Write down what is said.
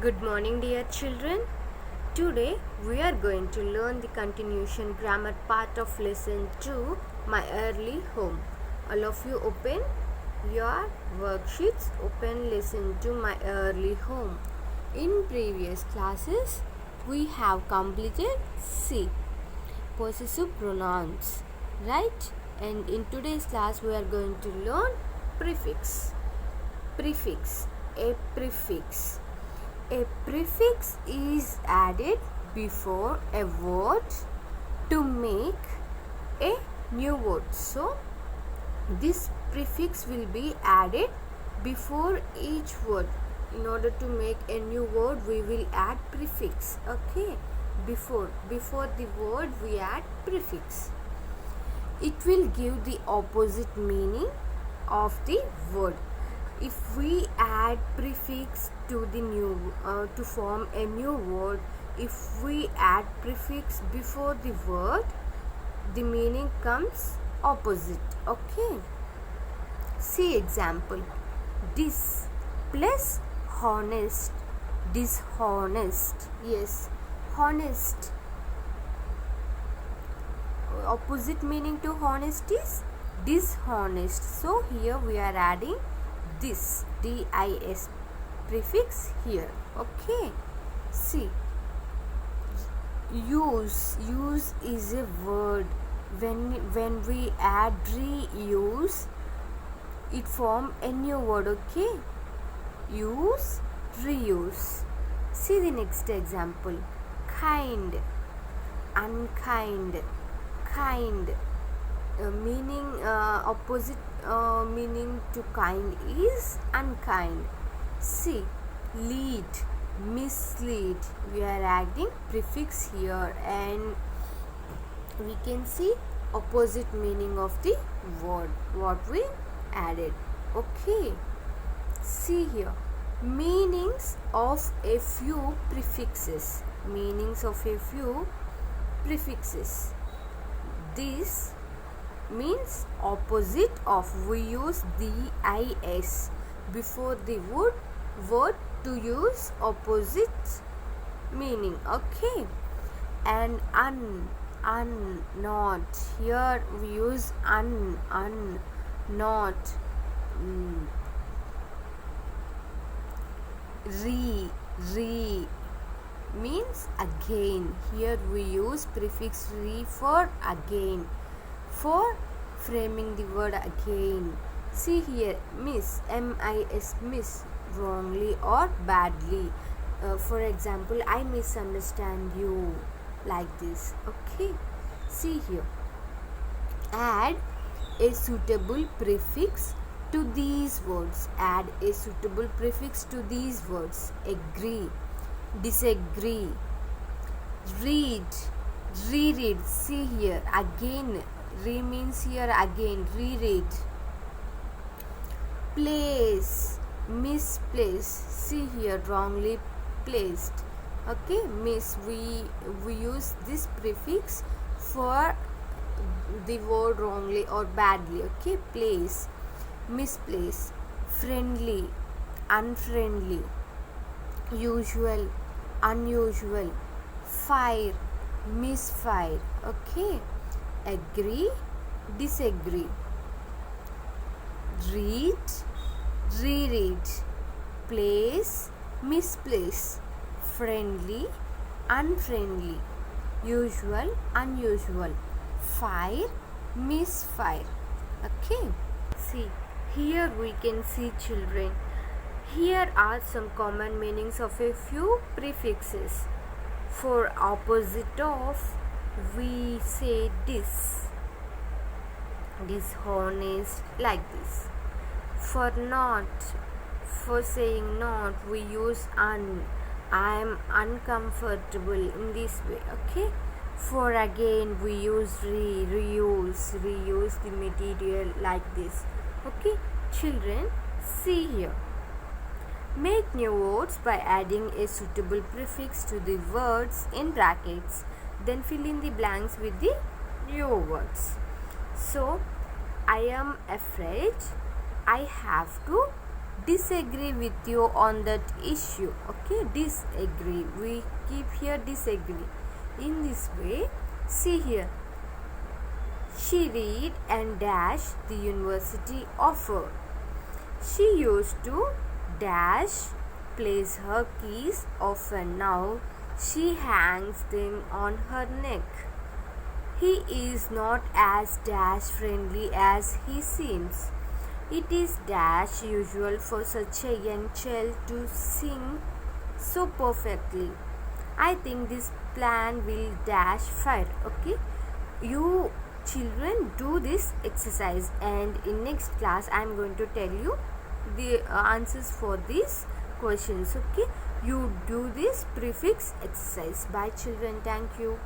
Good morning, dear children. Today we are going to learn the continuation grammar part of lesson 2, My Early Home. All of you open your worksheets, open lesson 2, My Early Home. In previous classes, we have completed C, possessive pronouns, right? And in today's class, we are going to learn prefix. Prefix, a prefix. A prefix is added before a word to make a new word. So, this prefix will be added before each word. In order to make a new word, we will add prefix. Okay, before the word we add prefix. It will give the opposite meaning of the word. If we add prefix to the new to form a new word, if we add prefix before the word, the meaning comes opposite. Okay, see example: dis plus honest, dishonest. Yes, honest. Opposite meaning to honest is dishonest. So here we are adding this dis prefix here. Okay, see, use is a word. When we add reuse, it form a new word. Okay, use, reuse. See the next example: kind, unkind. Kind, meaning opposite meaning to kind is unkind. See, lead, mislead. We are adding prefix here, and we can see opposite meaning of the word what we added. Okay, see here, meanings of a few prefixes. Meanings of a few prefixes. This means opposite of. We use dis before the word to use opposite meaning. Okay, and not. Here we use not. Re means again. Here we use prefix re for again, for framing the word again. See here, miss, miss, wrongly or badly. For example, I misunderstand you, like this. Okay, see here, add a suitable prefix to these words. Add a suitable prefix to these words. Agree, disagree, read, reread. See here, again, re means here again, reread. Place, misplace. See here, wrongly placed. Okay, miss, we use this prefix for the word wrongly or badly. Okay, place, misplace. Friendly, unfriendly. Usual, unusual. Fire, misfire. Okay, agree, disagree. Read, reread. Place, misplace. Friendly, unfriendly. Usual, unusual. Fire, misfire. Okay, see, here we can see, children, here are some common meanings of a few prefixes. For opposite of, we say dishonest, like this. For not, for saying not, we use un. I am uncomfortable, in this way. Okay, for again, we use reuse the material, like this. Okay, children, see here. Make new words by adding a suitable prefix to the words in brackets. Then fill in the blanks with the new words. So, I am afraid. I have to disagree with you on that issue. Okay, disagree. We keep here disagree. In this way, see here. She read and dash the university offer. She used to dash place her keys often. Now she hangs them on her neck. He is not as dash friendly as he seems. It is dash usual for such a young child to sing so perfectly. I think this plan will dash fire. Okay, you children do this exercise, and in next class I am going to tell you the answers for these questions. Okay, you do this prefix exercise. Bye children, thank you.